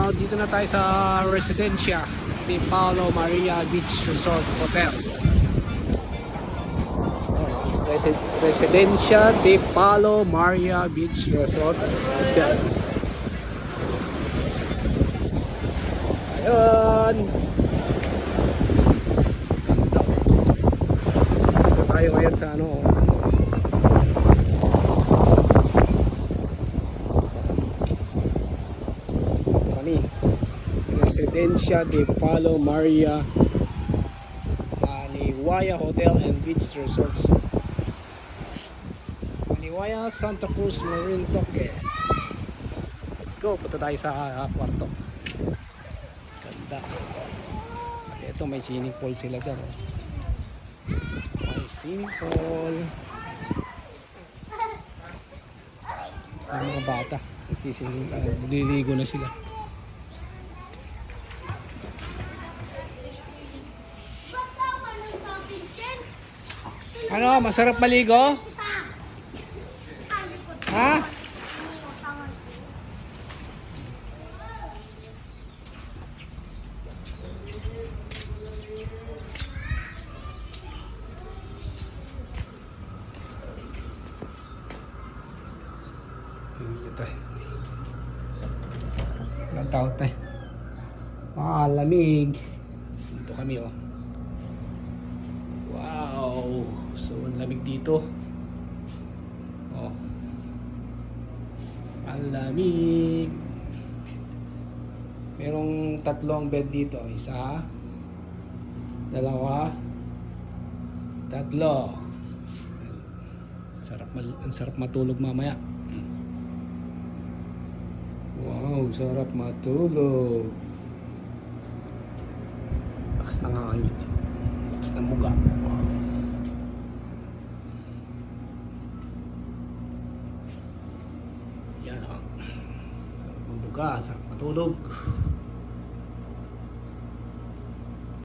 Dito na tayo sa Residencia de Paulo Maria Beach Resort Hotel. Residencia de Paulo Maria Beach Resort Hotel. Ayun. Dito tayo ngayon sa ano. Residencia de Paulo Maria Maniwaya Hotel and Beach Resorts, Maniwaya, Santa Cruz, Marintoque. Let's go, punta tayo sa kwarto. Ganda. At ito may swimming pool sila dyan. May swimming pool. May mga bata nagliligo na sila. Ano, masarap maligo? Ha? Ilang tao tayo? Malamig. Dito kami oh. Wow. So, ang lamig dito. Oh. Ang lamig. Merong tatlong bed dito. Isa, dalawa, tatlo. Ang sarap matulog mamaya. Wow, sarap matulog. Lakas ng hangin. Lakas ng muga. Yan o. Sarap mabuga, sarap matulog.